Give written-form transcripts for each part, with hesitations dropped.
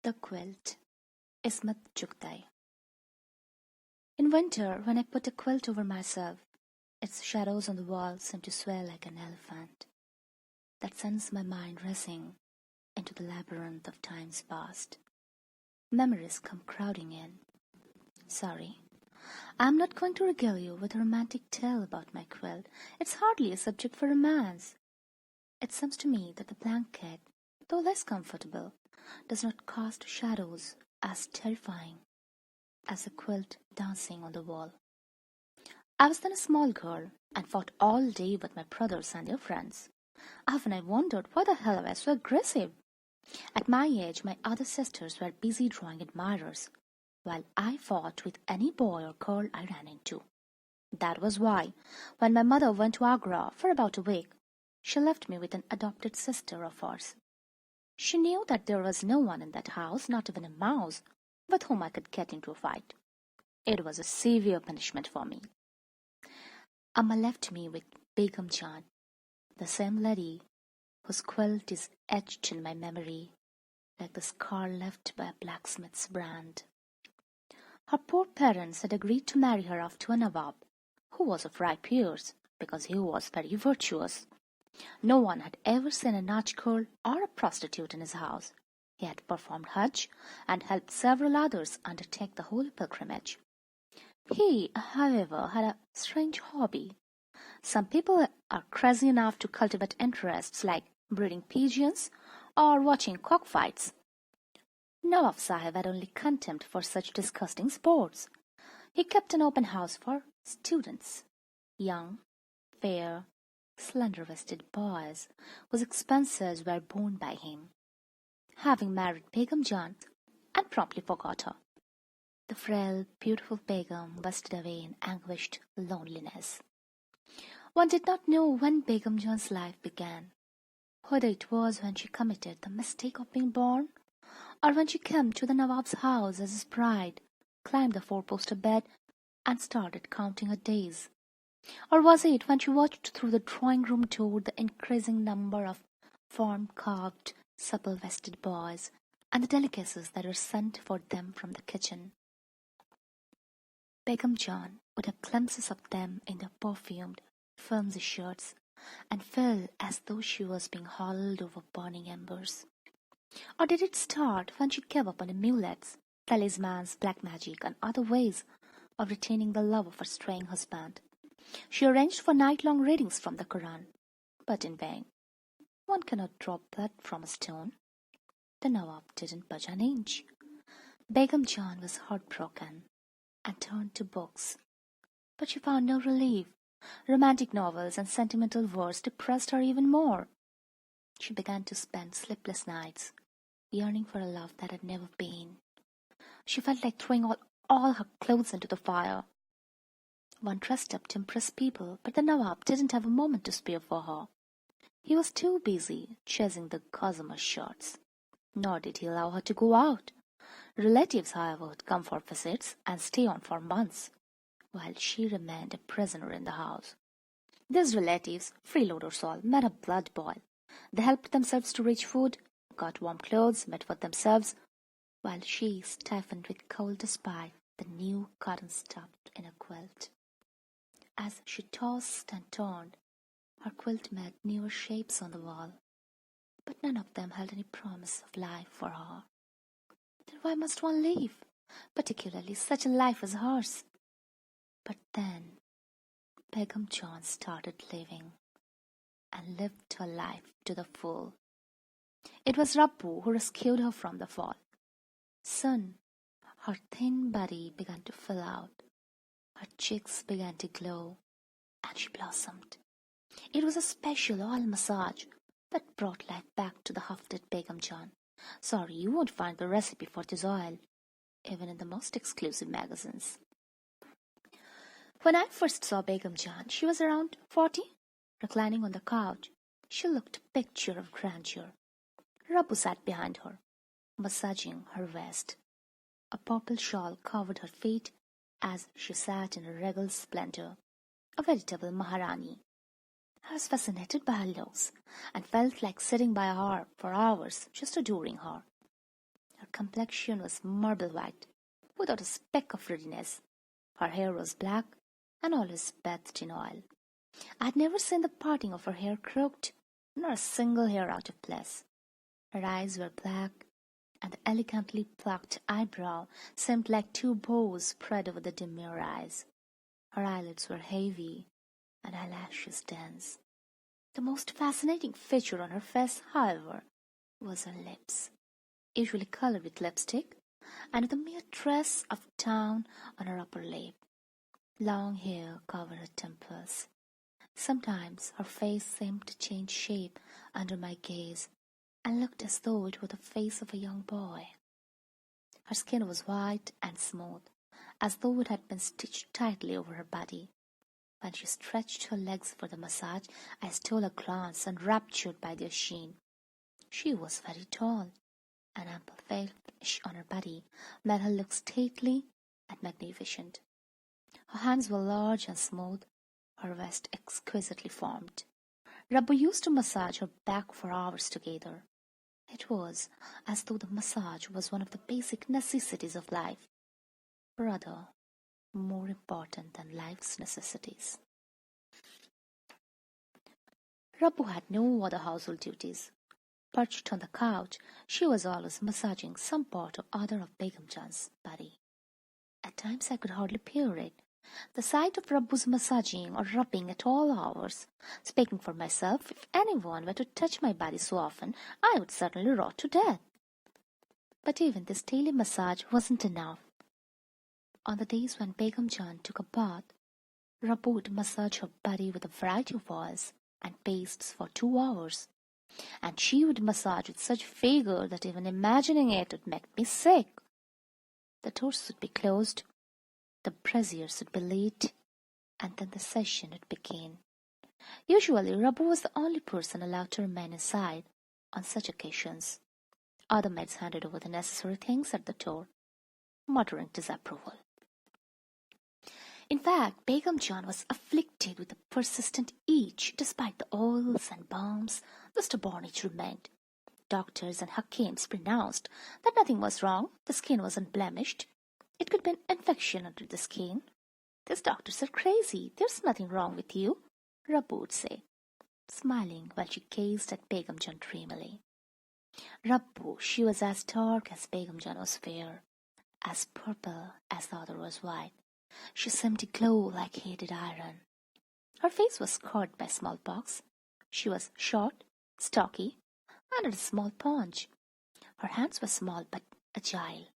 The Quilt, Ismat Chughtai. In winter, when I put a quilt over myself, its shadows on the wall seem to swell like an elephant that sends my mind racing into the labyrinth of times past. Memories come crowding in. Sorry, I am not going to regale you with a romantic tale about my quilt. It's hardly a subject for romance. It seems to me that the blanket, though less comfortable, does not cast shadows as terrifying as a quilt dancing on the wall. I was then a small girl and fought all day with my brothers and their friends. Often I wondered why the hell I was so aggressive. At my age, my other sisters were busy drawing admirers, while I fought with any boy or girl I ran into. That was why, when my mother went to Agra for about a week, she left me with an adopted sister of ours. She knew that there was no one in that house, not even a mouse, with whom I could get into a fight. It was a severe punishment for me. Amma left me with Begum Jan, the same lady whose quilt is etched in my memory like the scar left by a blacksmith's brand. Her poor parents had agreed to marry her off to a Nawab, who was of ripe years, because he was very virtuous. No one had ever seen a Nach girl or a prostitute in his house. He had performed Hajj and helped several others undertake the holy pilgrimage. He, however, had a strange hobby. Some people are crazy enough to cultivate interests like breeding pigeons or watching cockfights. Nawab Sahib had only contempt for such disgusting sports. He kept an open house for students, young, fair, slender-waisted boys whose expenses were borne by him. Having married Begum Jan, and promptly forgot her, the frail, beautiful Begum wasted away in anguished loneliness. One did not know when Begum Jan's life began, whether it was when she committed the mistake of being born, or when she came to the Nawab's house as his bride, climbed the four-poster bed, and started counting her days. Or was it when she watched through the drawing-room door the increasing number of form-carved, supple-waisted boys, and the delicacies that were sent for them from the kitchen? Begum Jan would have glimpses of them in their perfumed, filmy shirts, and feel as though she was being hauled over burning embers. Or did it start when she gave up on amulets, talismans, black magic, and other ways of retaining the love of her straying husband? She arranged for night-long readings from the Quran, but in vain. One cannot draw blood from a stone. The Nawab didn't budge an inch. Begum Jan was heartbroken and turned to books, but she found no relief. Romantic novels and sentimental verse depressed her even more. She began to spend sleepless nights, yearning for a love that had never been. She felt like throwing all her clothes into the fire. One dressed up to impress people, but the Nawab didn't have a moment to spare for her. He was too busy chasing the gossamer shirts, nor did he allow her to go out. Relatives, however, would come for visits and stay on for months, while she remained a prisoner in the house. These relatives, freeloaders all, made her blood boil. They helped themselves to rich food, got warm clothes, made for themselves, while she stiffened with cold despite the new cotton stuffed in a quilt. As she tossed and turned, her quilt made newer shapes on the wall, but none of them held any promise of life for her. Then why must one live, particularly such a life as hers? But then Begum Jan started living, and lived her life to the full. It was Rabbu who rescued her from the fall. Soon her thin body began to fill out, her cheeks began to glow, and she blossomed. It was a special oil massage that brought life back to the hafted Begum Jan. Sorry, you won't find the recipe for this oil, even in the most exclusive magazines. When I first saw Begum Jan, she was around 40, reclining on the couch. She looked a picture of grandeur. Rabbu sat behind her, massaging her waist. A purple shawl covered her feet as she sat in her regal splendor, a veritable Maharani. I was fascinated by her looks and felt like sitting by her for hours just adoring her. Her complexion was marble white, without a speck of ruddiness. Her hair was black and always bathed in oil. I had never seen the parting of her hair crooked, nor a single hair out of place. Her eyes were black, and the elegantly plucked eyebrow seemed like two bows spread over the demure eyes. Her eyelids were heavy, and her lashes dense. The most fascinating feature on her face, however, was her lips, usually colored with lipstick, and with a mere trace of down on her upper lip. Long hair covered her temples. Sometimes her face seemed to change shape under my gaze, and looked as though it were the face of a young boy. Her skin was white and smooth, as though it had been stitched tightly over her body. When she stretched her legs for the massage, I stole a glance, enraptured by their sheen. She was very tall. An ample flesh on her body made her look stately and magnificent. Her hands were large and smooth, her waist exquisitely formed. Rabbu used to massage her back for hours together. It was as though the massage was one of the basic necessities of life, rather more important than life's necessities. Rabbu had no other household duties. Perched on the couch, she was always massaging some part or other of Begum Jan's body. At times I could hardly bear it. The sight of Rabbu's massaging or rubbing at all hours. Speaking for myself, if anyone were to touch my body so often, I would certainly rot to death. But even this daily massage wasn't enough. On the days when Begum Jan took a bath, Rabbu would massage her body with a variety of oils and pastes for 2 hours, and she would massage with such vigor that even imagining it would make me sick. The doors would be closed, the braziers would be lit, and then the session would begin. Usually, Rabbu was the only person allowed to remain inside on such occasions. Other maids handed over the necessary things at the door, muttering disapproval. In fact, Begum Jan was afflicted with a persistent itch. Despite the oils and balms, the stubborn itch remained. Doctors and hakims pronounced that nothing was wrong, the skin was unblemished. It could be an infection under the skin. These doctors are crazy. There's nothing wrong with you, Rabbu would say, smiling while she gazed at Begum Jan dreamily. Rabbu, she was as dark as Begum Jan was fair, as purple as the other was white. She seemed to glow like heated iron. Her face was scarred by smallpox. She was short, stocky, and had a small paunch. Her hands were small but agile,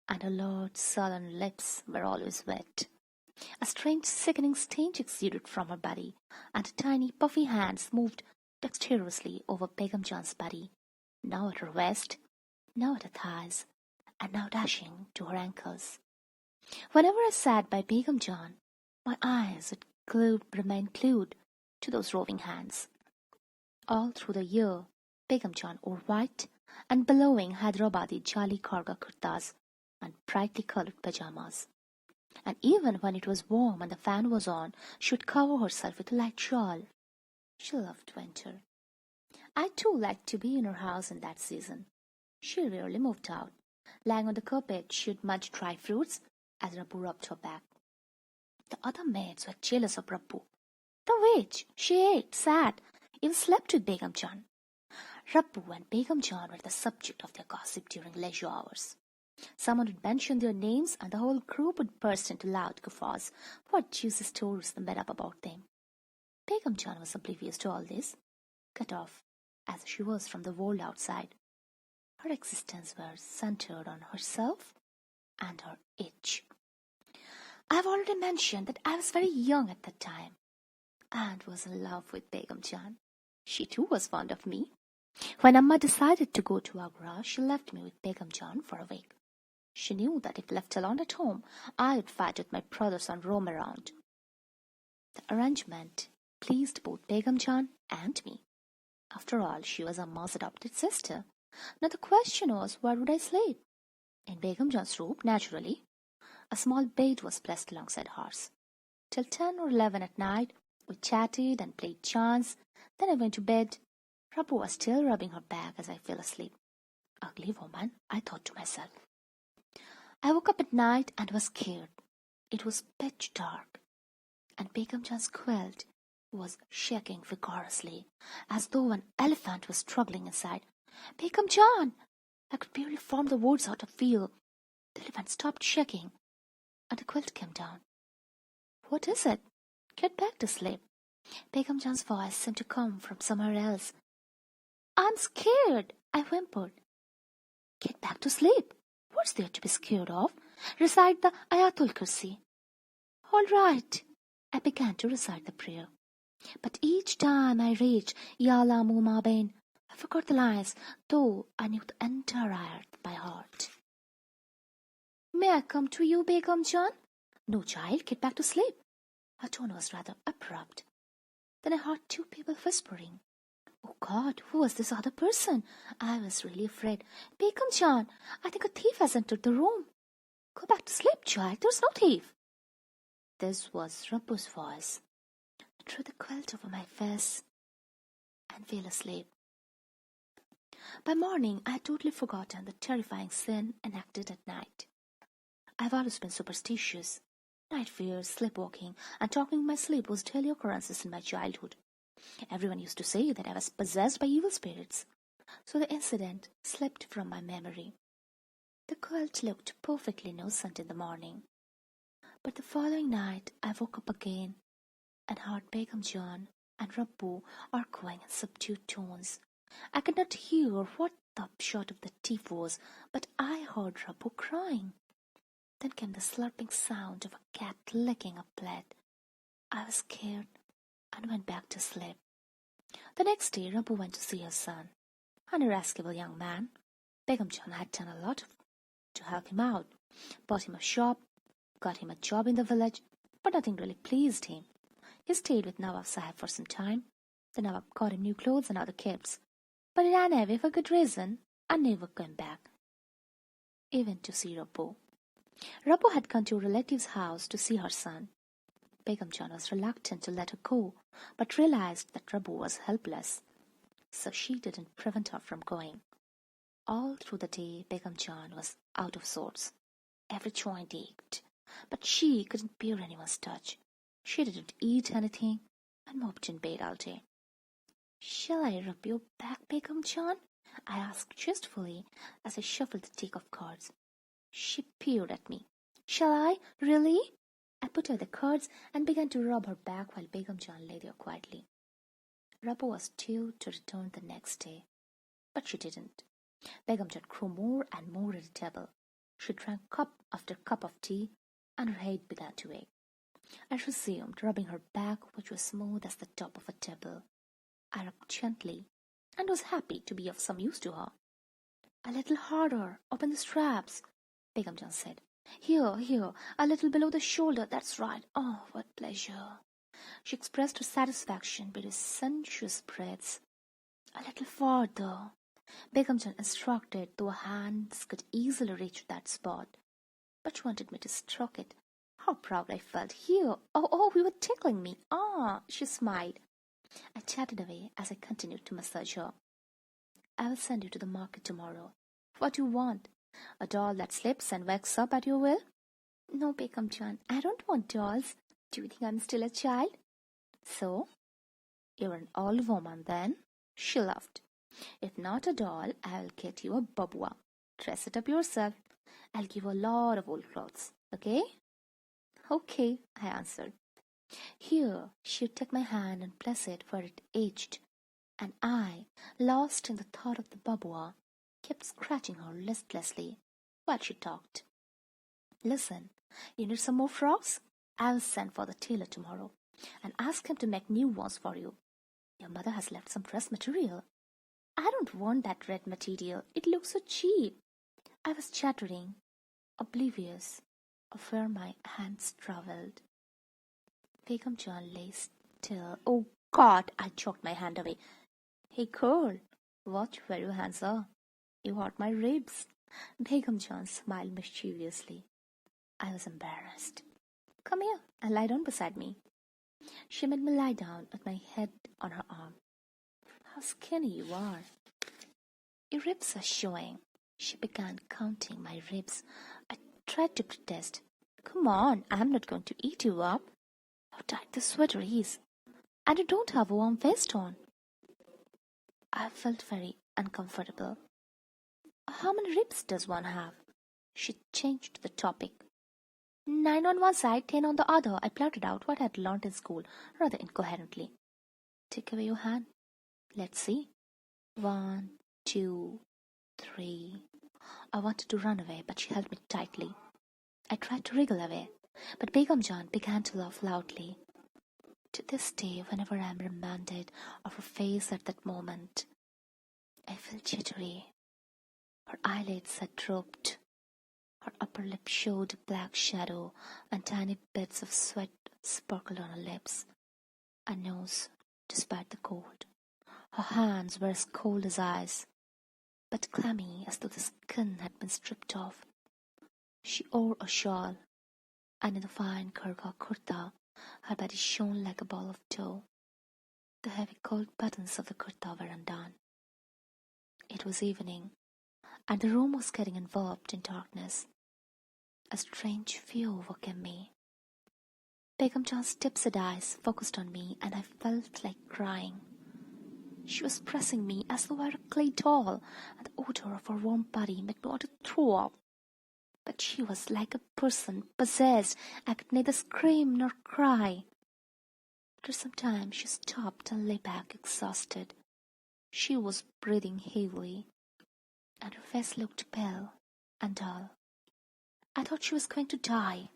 and her large, sullen lips were always wet. A strange, sickening stench exuded from her body, and tiny, puffy hands moved dexterously over Begum Jan's body, now at her waist, now at her thighs, and now dashing to her ankles. Whenever I sat by Begum Jan, my eyes would remain glued to those roving hands. All through the year, Begum Jan wore white and billowing Hyderabadi jali karga kurtas and brightly colored pajamas. And even when it was warm and the fan was on, she would cover herself with a light shawl. She loved winter. I too liked to be in her house in that season. She rarely moved out. Lying on the carpet, she would munch dry fruits as Rabbu rubbed her back. The other maids were jealous of Rabbu. The witch! She ate, sat, even slept with Begum Jan. Rabbu and Begum Jan were the subject of their gossip during leisure hours. Someone would mention their names, and the whole group would burst into loud guffaws. What juicy stories they made up about them! Begum Jan was oblivious to all this, cut off as she was from the world outside. Her existence was centered on herself and her itch. I have already mentioned that I was very young at that time, and was in love with Begum Jan. She too was fond of me. When Amma decided to go to Agra, she left me with Begum Jan for a week. She knew that if left alone at home, I would fight with my brothers and roam around. The arrangement pleased both Begum Jan and me. After all, she was Amma's adopted sister. Now the question was, where would I sleep? In Begum Jan's room, naturally. A small bed was placed alongside hers. Till 10 or 11 at night, we chatted and played chants. Then I went to bed. Rabbu was still rubbing her back as I fell asleep. Ugly woman, I thought to myself. I woke up at night and was scared. It was pitch dark, and Begum Jan's quilt was shaking vigorously, as though an elephant was struggling inside. Begum Jan! I could barely form the words out of fear. The elephant stopped shaking, and the quilt came down. What is it? Get back to sleep. Begum Jan's voice seemed to come from somewhere else. I'm scared, I whimpered. Get back to sleep. What's there to be scared of? Recite the Ayatul Kursi. All right. I began to recite the prayer. But each time I reached Ya La Mu Ma Bain, I forgot the lines, though I knew the entire ayat by heart. May I come to you, Begum Jan? No, child, get back to sleep. Her tone was rather abrupt. Then I heard two people whispering. Oh God, who was this other person? I was really afraid. Begum Jan, I think a thief has entered the room. Go back to sleep, child. There's no thief. This was Rabbu's voice. I threw the quilt over my face and fell asleep. By morning, I had totally forgotten the terrifying scene enacted at night. I've always been superstitious. Night fears, sleepwalking, and talking in my sleep was daily occurrences in my childhood. Everyone used to say that I was possessed by evil spirits, so the incident slipped from my memory. The quilt looked perfectly innocent in the morning. But the following night I woke up again and heard Begum Jan and Rabbu arguing in subdued tones. I could not hear what the upshot of the thief was, but I heard Rabbu crying. Then came the slurping sound of a cat licking a plate. I was scared and went back to sleep. The next day Rabbu went to see her son, an irascible young man. Begum Jan had done a lot to help him out, bought him a shop, got him a job in the village, but nothing really pleased him. He stayed with Nawab Sahib for some time. The Nawab got him new clothes and other gifts, but he ran away for good reason and never came back, even to see Rabbu. Rabbu had gone to a relative's house to see her son. Begum Jan was reluctant to let her go, but realized that Rabbu was helpless, so she didn't prevent her from going. All through the day, Begum Jan was out of sorts. Every joint ached, but she couldn't bear anyone's touch. She didn't eat anything and moped in bed all day. Shall I rub your back, Begum Jan? I asked jestfully as I shuffled the deck of cards. She peered at me. Shall I? Really? I put away the cards and began to rub her back while Begum Jan lay there quietly. Rabbu was due to return the next day, but she didn't. Begum Jan grew more and more irritable. She drank cup after cup of tea, and her head began to ache. I resumed rubbing her back, which was smooth as the top of a table. I rubbed gently, and was happy to be of some use to her. A little harder, open the straps, Begum Jan said. Here, a little below the shoulder, that's right. Oh, what pleasure. She expressed her satisfaction with sensuous breaths. A little farther, Begum Jan instructed, though her hands could easily reach that spot. But she wanted me to stroke it. How proud I felt. Here, oh, you were tickling me. Ah, she smiled. I chatted away as I continued to massage her. I will send you to the market tomorrow. What do you want? A doll that sleeps and wakes up at your will? No, Begum Jan, I don't want dolls. Do you think I'm still a child? So, you're an old woman then? She laughed. If not a doll, I'll get you a babua. Dress it up yourself. I'll give you a lot of old clothes, okay? Okay, I answered. Here, she would take my hand and place it where it itched, and I, lost in the thought of the babua, kept scratching her listlessly while she talked. Listen, you need some more frocks? I'll send for the tailor tomorrow and ask him to make new ones for you. Your mother has left some dress material. I don't want that red material. It looks so cheap. I was chattering, oblivious of where my hands travelled. Begum Jan lay still. Oh God, I choked my hand away. Hey girl, watch where your hands are. You hurt my ribs. Begum Jan smiled mischievously. I was embarrassed. Come here and lie down beside me. She made me lie down with my head on her arm. How skinny you are. Your ribs are showing. She began counting my ribs. I tried to protest. Come on, I'm not going to eat you up. How tight the sweater is. And you don't have a warm vest on. I felt very uncomfortable. How many ribs does one have? She changed the topic. 9 on one side, 10 on the other. I blurted out what I had learnt in school, rather incoherently. Take away your hand. Let's see. 1, 2, 3. I wanted to run away, but she held me tightly. I tried to wriggle away, but Begum Jahan began to laugh loudly. To this day, whenever I am reminded of her face at that moment, I feel jittery. Her eyelids had drooped. Her upper lip showed a black shadow, and tiny bits of sweat sparkled on her lips. Her nose, despite the cold. Her hands were as cold as ice, but clammy as though the skin had been stripped off. She wore a shawl, and in the fine kurga kurta, her body shone like a ball of dough. The heavy gold buttons of the kurta were undone. It was evening, and the room was getting enveloped in darkness. A strange fear overcame me. Begum Jahan's tipsy eyes focused on me, and I felt like crying. She was pressing me as though I were a clay doll, and the odor of her warm body made me want to throw up. But she was like a person possessed. I could neither scream nor cry. After some time she stopped and lay back exhausted. She was breathing heavily, and her face looked pale and dull. I thought she was going to die.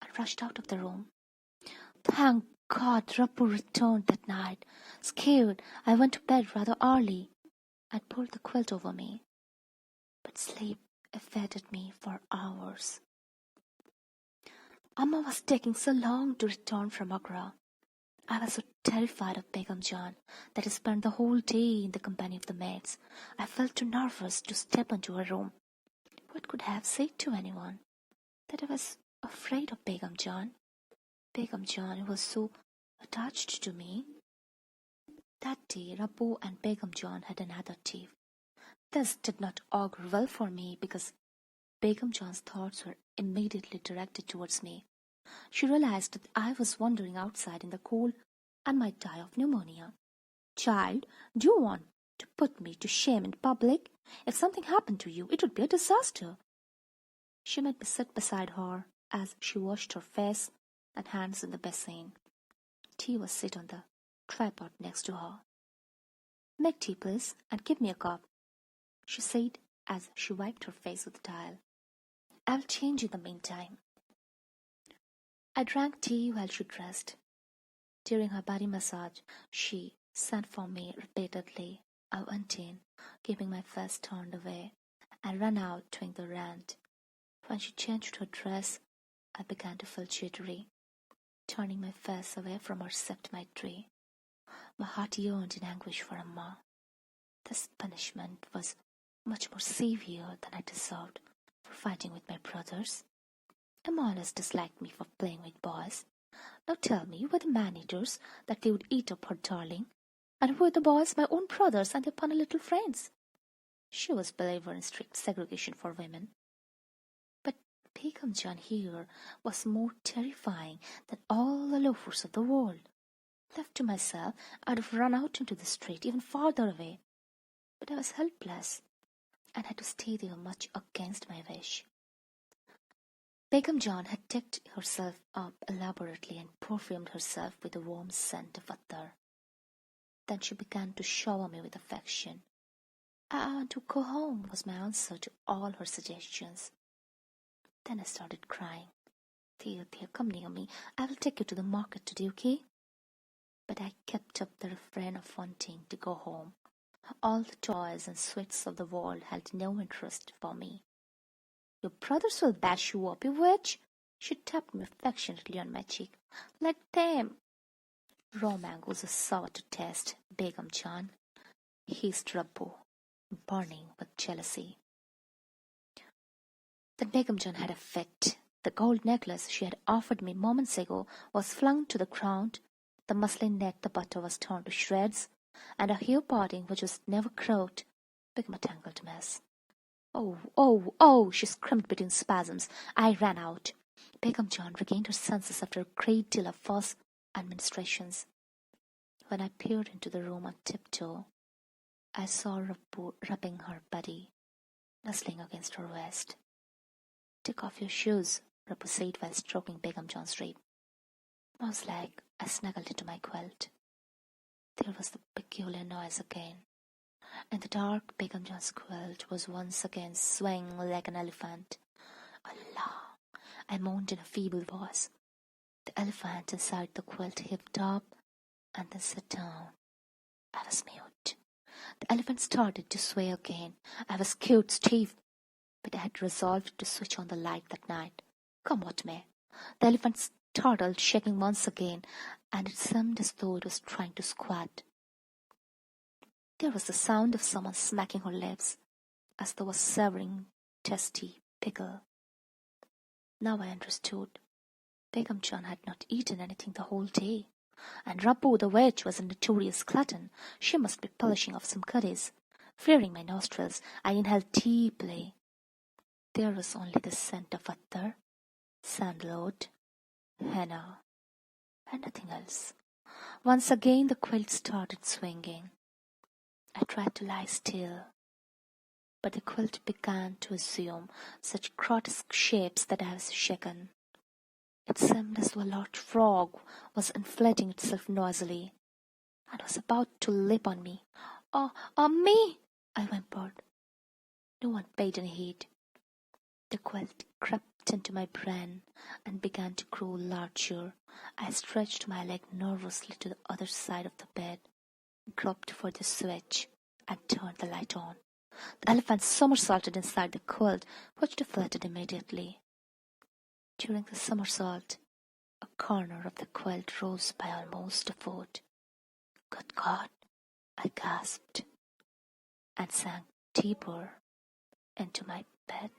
I rushed out of the room. Thank God Rapu returned that night. Scared, I went to bed rather early. I pulled the quilt over me, but sleep evaded me for hours. Amma was taking so long to return from Agra. I was so terrified of Begum Jahan that I spent the whole day in the company of the maids. I felt too nervous to step into her room. What could I have said to anyone? That I was afraid of Begum Jahan. Begum Jahan was so attached to me. That day, Rabu and Begum Jahan had another tiff. This did not augur well for me because Begum Jahan's thoughts were immediately directed towards me. She realized that I was wandering outside in the cold and might die of pneumonia. Child, do you want to put me to shame in public? If something happened to you, it would be a disaster. She made me sit beside her as she washed her face and hands in the basin. Tea was set on the tripod next to her. Make tea, please, and give me a cup, she said as she wiped her face with the towel. I'll change in the meantime. I drank tea while she dressed. During her body massage, she sent for me repeatedly. I went in, keeping my face turned away, and ran out doing the rant. When she changed her dress, I began to feel jittery. Turning my face away from her sipped my tea. My heart yearned in anguish for Amma. This punishment was much more severe than I deserved for fighting with my brothers. Amma always disliked me for playing with boys. Now tell me, were the man-eaters that they would eat up her darling, and were the boys my own brothers and their punny little friends? She was a believer in strict segregation for women. But Begum Jahan here was more terrifying than all the loafers of the world. Left to myself, I'd have run out into the street, even farther away. But I was helpless, and had to stay there much against my wish. Begum Jahan had decked herself up elaborately and perfumed herself with the warm scent of attar. Then she began to shower me with affection. I want to go home was my answer to all her suggestions. Then I started crying. Dear, come near me. I will take you to the market today, okay? But I kept up the refrain of wanting to go home. All the toys and sweets of the world held no interest for me. Your brothers will bash you up, you witch. She tapped me affectionately on my cheek. Let them. Raw mangoes are sour to taste, Begum Jahan, hissed Rabbu, burning with jealousy. Then Begum Jahan had a fit. The gold necklace she had offered me moments ago was flung to the ground, the muslin net the butter was torn to shreds, and her hair parting, which was never curled, became a tangled mess. Oh, oh, oh, she screamed between spasms. I ran out. Begum John regained her senses after a great deal of fuss and ministrations. When I peered into the room on tiptoe, I saw Rabbu rubbing her body, nuzzling against her waist. Take off your shoes, Rabbu said while stroking Begum John's rib. Mouse-like, I snuggled into my quilt. There was the peculiar noise again. In the dark, Begum John's quilt was once again swaying like an elephant. Allah! I moaned in a feeble voice. The elephant inside the quilt hipped up and then sat down. I was mute. The elephant started to sway again. I was cute, stiff, but I had resolved to switch on the light that night, come what may. The elephant startled, shaking once again, and it seemed as though it was trying to squat. There was the sound of someone smacking her lips, as though a severing, tasty pickle. Now I understood. Begum John had not eaten anything the whole day, and Rabbu the witch was a notorious glutton. She must be polishing off some goodies. Fearing my nostrils, I inhaled deeply. There was only the scent of attar, sandalwood, henna, and nothing else. Once again the quilt started swinging. I tried to lie still, but the quilt began to assume such grotesque shapes that I was shaken. It seemed as though a large frog was inflating itself noisily, and was about to leap on me. Oh, me! I whimpered. No one paid any heed. The quilt crept into my brain and began to grow larger. I stretched my leg nervously to the other side of the bed, groped for the switch, and turned the light on. The elephant somersaulted inside the quilt, which deflated immediately. During the somersault, a corner of the quilt rose by almost a foot. Good God, I gasped, and sank deeper into my bed.